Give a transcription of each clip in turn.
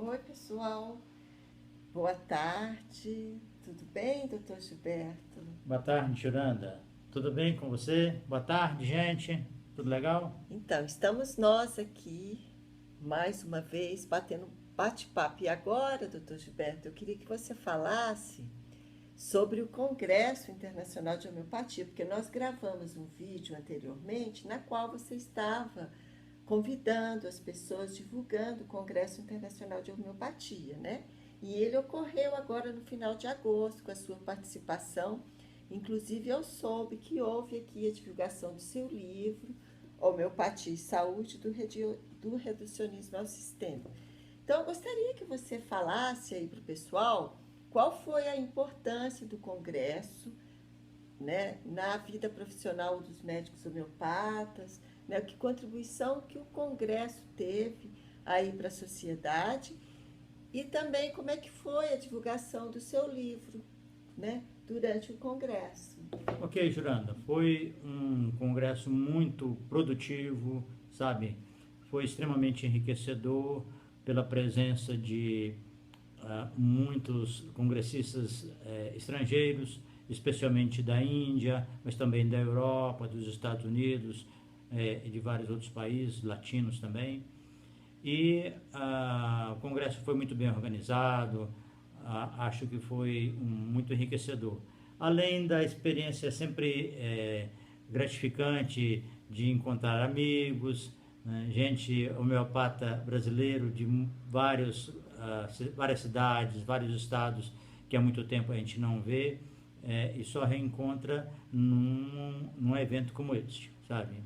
Oi, pessoal. Boa tarde. Tudo bem, doutor Gilberto? Boa tarde, Juranda. Tudo bem com você? Boa tarde, gente. Tudo legal? Então, estamos nós aqui, mais uma vez, batendo um bate-papo. E agora, doutor Gilberto, eu queria que você falasse sobre o Congresso Internacional de Homeopatia, porque nós gravamos um vídeo anteriormente na qual você estava convidando as pessoas, divulgando o Congresso Internacional de Homeopatia, né? E ele ocorreu agora no final de agosto, com a sua participação. Inclusive, eu soube que houve aqui a divulgação do seu livro, Homeopatia e Saúde, do Reducionismo ao Sistema. Então, eu gostaria que você falasse aí para o pessoal qual foi a importância do Congresso, né, na vida profissional dos médicos homeopatas, né, que contribuição que o Congresso teve aí para a sociedade e também como é que foi a divulgação do seu livro, né, durante o Congresso. Ok, Juranda. Foi um congresso muito produtivo, sabe? Foi extremamente enriquecedor pela presença de muitos congressistas estrangeiros, especialmente da Índia, mas também da Europa, dos Estados Unidos e de vários outros países latinos também. E o congresso foi muito bem organizado, acho que foi muito enriquecedor. Além da experiência sempre gratificante de encontrar amigos, né, gente homeopata brasileiro de várias cidades, vários estados que há muito tempo a gente não vê e só reencontra num evento como este, sabe?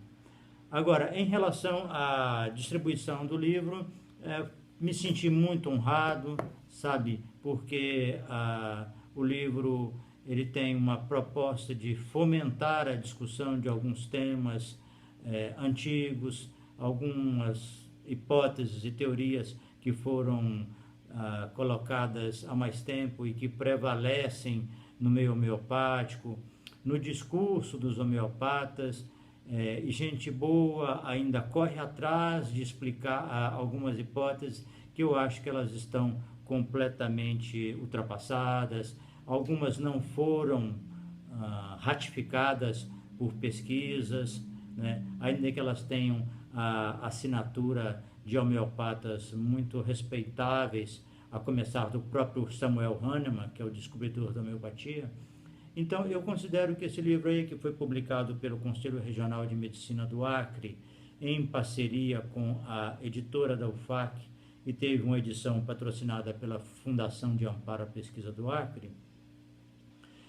Agora, em relação à distribuição do livro, me senti muito honrado, sabe, porque o livro ele tem uma proposta de fomentar a discussão de alguns temas antigos, algumas hipóteses e teorias que foram colocadas há mais tempo e que prevalecem no meio homeopático, no discurso dos homeopatas, e gente boa ainda corre atrás de explicar algumas hipóteses que eu acho que elas estão completamente ultrapassadas, algumas não foram ratificadas por pesquisas, né? Ainda que elas tenham a assinatura de homeopatas muito respeitáveis, a começar do próprio Samuel Hahnemann, que é o descobridor da homeopatia. Então, eu considero que esse livro aí, que foi publicado pelo Conselho Regional de Medicina do Acre, em parceria com a editora da UFAC, e teve uma edição patrocinada pela Fundação de Amparo à Pesquisa do Acre,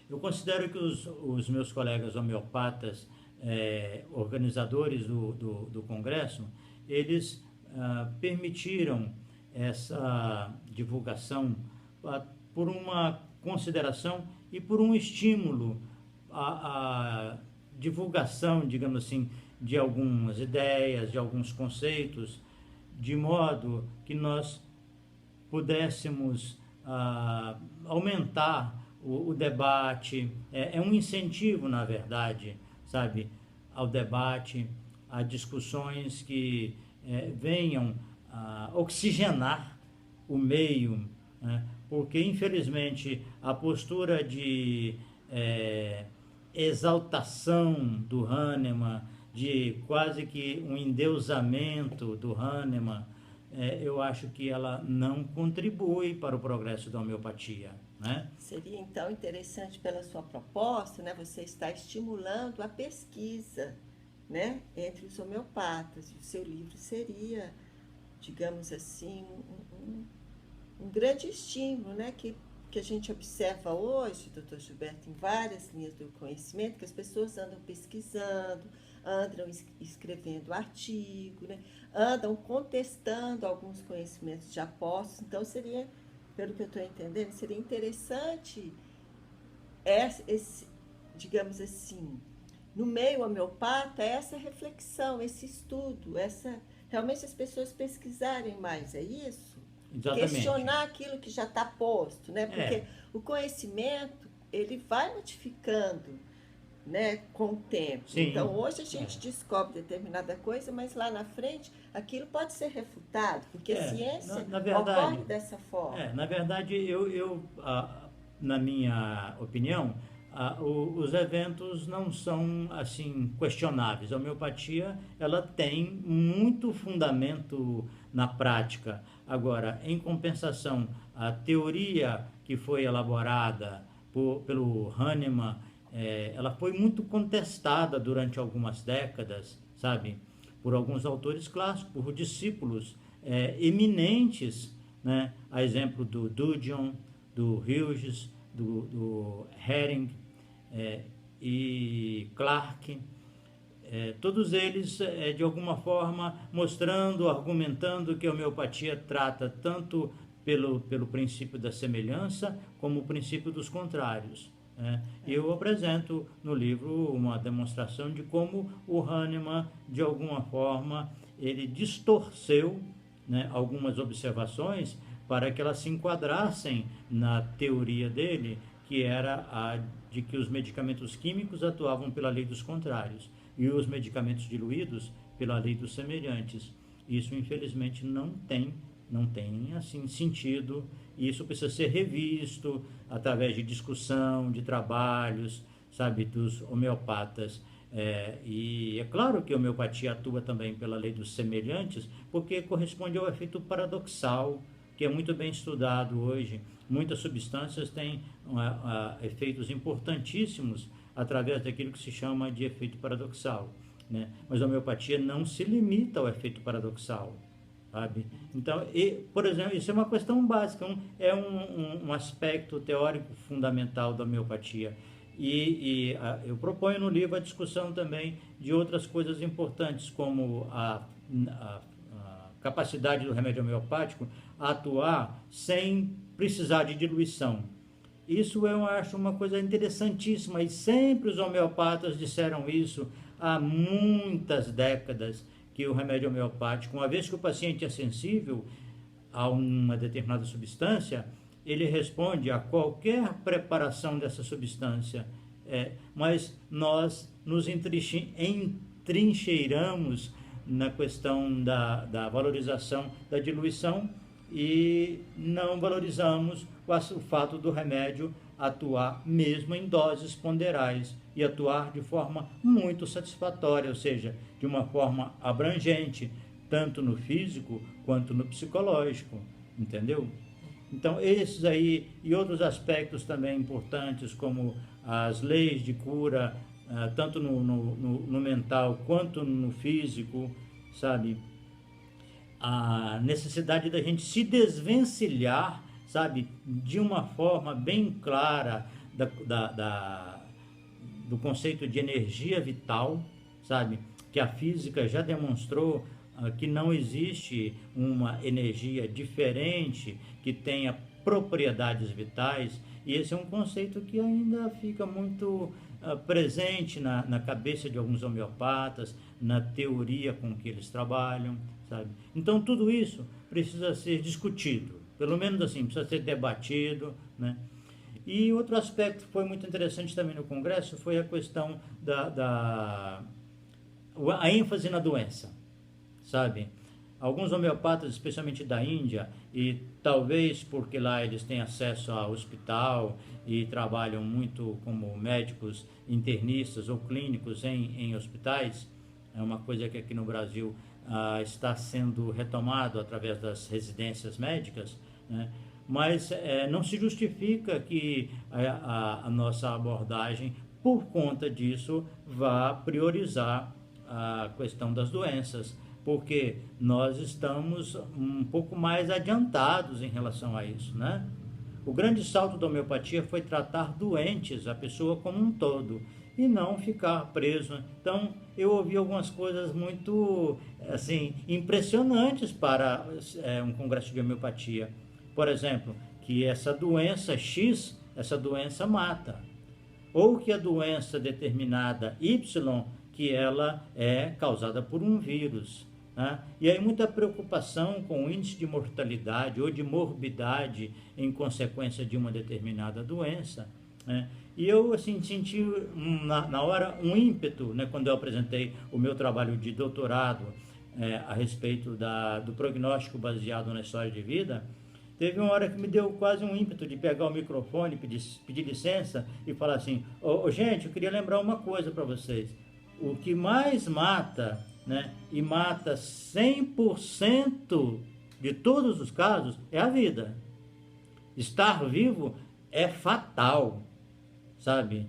eu considero que os meus colegas homeopatas, organizadores do Congresso, eles permitiram essa divulgação por uma consideração e por um estímulo à divulgação, digamos assim, de algumas ideias, de alguns conceitos, de modo que nós pudéssemos aumentar o debate, um incentivo, na verdade, sabe, ao debate, a discussões que venham oxigenar o meio, né? Porque infelizmente a postura de exaltação do Hahnemann, de quase que um endeusamento do Hahnemann, eu acho que ela não contribui para o progresso da homeopatia, né? Seria então interessante pela sua proposta, né? Você está estimulando a pesquisa, né, entre os homeopatas. E o seu livro seria, digamos assim, um grande estímulo, né, que a gente observa hoje, doutor Gilberto, em várias linhas do conhecimento, que as pessoas andam pesquisando, andam escrevendo artigo, né, andam contestando alguns conhecimentos já postos. Então, seria, pelo que eu estou entendendo, seria interessante esse, digamos assim, no meio homeopata, essa reflexão, esse estudo, essa realmente as pessoas pesquisarem mais, é isso? Exatamente. Questionar aquilo que já está posto, né? Porque É, o conhecimento ele vai modificando, né, com o tempo. Sim. Então, hoje a gente descobre determinada coisa, mas lá na frente aquilo pode ser refutado, porque a ciência Na verdade, ocorre dessa forma. na verdade, na minha opinião, os eventos não são assim questionáveis. A homeopatia ela tem muito fundamento na prática. Agora, em compensação, a teoria que foi elaborada pelo Hahnemann, ela foi muito contestada durante algumas décadas, sabe? Por alguns autores clássicos, por discípulos eminentes, né? A exemplo do Gudjon, do Hughes, do Hering e Clark. Todos eles, de alguma forma, mostrando, argumentando que a homeopatia trata tanto pelo princípio da semelhança como o princípio dos contrários. Eu apresento no livro uma demonstração de como o Hahnemann, de alguma forma, ele distorceu, né, algumas observações para que elas se enquadrassem na teoria dele, que era a de que os medicamentos químicos atuavam pela lei dos contrários e os medicamentos diluídos pela lei dos semelhantes. Isso, infelizmente, não tem assim sentido. Isso precisa ser revisto através de discussão, de trabalhos, sabe, dos homeopatas. E é claro que a homeopatia atua também pela lei dos semelhantes, porque corresponde ao efeito paradoxal, que é muito bem estudado hoje. Muitas substâncias têm efeitos importantíssimos através daquilo que se chama de efeito paradoxal, né? Mas a homeopatia não se limita ao efeito paradoxal, sabe? Então, por exemplo, isso é uma questão básica, um aspecto teórico fundamental da homeopatia. Eu proponho no livro a discussão também de outras coisas importantes, como a capacidade do remédio homeopático a atuar sem precisar de diluição. Isso eu acho uma coisa interessantíssima, e sempre os homeopatas disseram isso há muitas décadas, que o remédio homeopático, uma vez que o paciente é sensível a uma determinada substância, ele responde a qualquer preparação dessa substância. Mas nós nos entrincheiramos na questão da valorização da diluição e não valorizamos o fato do remédio atuar mesmo em doses ponderais e atuar de forma muito satisfatória, ou seja, de uma forma abrangente, tanto no físico quanto no psicológico, entendeu? Então, esses aí e outros aspectos também importantes, como as leis de cura, tanto no mental quanto no físico, sabe? A necessidade da gente se desvencilhar, sabe, de uma forma bem clara do conceito de energia vital, sabe, que a física já demonstrou que não existe uma energia diferente que tenha propriedades vitais, e esse é um conceito que ainda fica muito presente na cabeça de alguns homeopatas, na teoria com que eles trabalham, sabe? Então tudo isso precisa ser discutido, pelo menos assim, precisa ser debatido, né? E outro aspecto que foi muito interessante também no Congresso foi a questão a ênfase na doença, sabe? Alguns homeopatas, especialmente da Índia, e talvez porque lá eles têm acesso ao hospital e trabalham muito como médicos internistas ou clínicos em hospitais, é uma coisa que aqui no Brasil está sendo retomado através das residências médicas, né? Mas não se justifica que a nossa abordagem, por conta disso, vá priorizar a questão das doenças, porque nós estamos um pouco mais adiantados em relação a isso, né? O grande salto da homeopatia foi tratar doentes, a pessoa como um todo, e não ficar preso. Então, eu ouvi algumas coisas muito, assim, impressionantes para um congresso de homeopatia. Por exemplo, que essa doença X, essa doença mata. Ou que a doença determinada Y, que ela é causada por um vírus, né? E aí muita preocupação com o índice de mortalidade ou de morbidade em consequência de uma determinada doença. né? E eu assim senti na hora um ímpeto, né, quando eu apresentei o meu trabalho de doutorado a respeito do prognóstico baseado na história de vida. Teve uma hora que me deu quase um ímpeto de pegar o microfone, pedir licença e falar assim: gente, eu queria lembrar uma coisa para vocês. O que mais mata, né, e mata 100% de todos os casos é a vida. Estar vivo é fatal, sabe?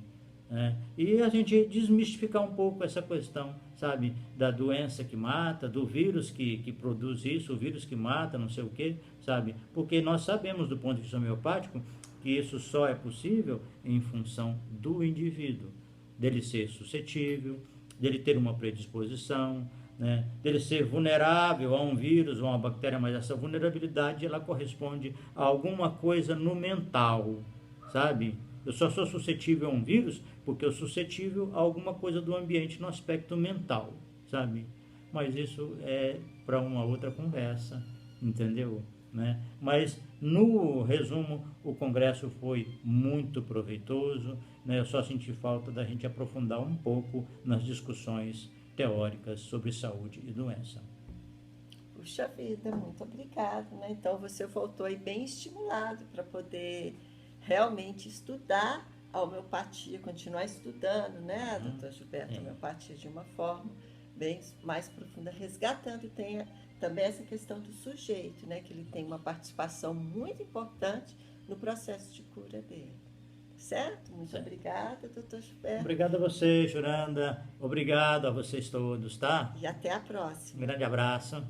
E a gente desmistificar um pouco essa questão, sabe? Da doença que mata, do vírus que produz isso, o vírus que mata, não sei o quê, sabe? Porque nós sabemos, do ponto de vista homeopático, que isso só é possível em função do indivíduo, dele ser suscetível, dele ter uma predisposição, né, dele ser vulnerável a um vírus ou a uma bactéria, mas essa vulnerabilidade ela corresponde a alguma coisa no mental, sabe? Eu só sou suscetível a um vírus porque eu sou suscetível a alguma coisa do ambiente no aspecto mental, sabe? Mas isso é para uma outra conversa, entendeu? Né? Mas, no resumo, o congresso foi muito proveitoso, né? Eu só senti falta da gente aprofundar um pouco nas discussões teóricas sobre saúde e doença. Puxa vida, muito obrigada, né? Então você voltou aí bem estimulado para poder realmente estudar a homeopatia, continuar estudando, né, doutor Gilberto, a homeopatia de uma forma bem mais profunda, resgatando, e tem também essa questão do sujeito, né, que ele tem uma participação muito importante no processo de cura dele. Certo? Muito obrigada, doutor Gilberto. Obrigado a você, Juranda. Obrigado a vocês todos, tá? E até a próxima. Um grande abraço.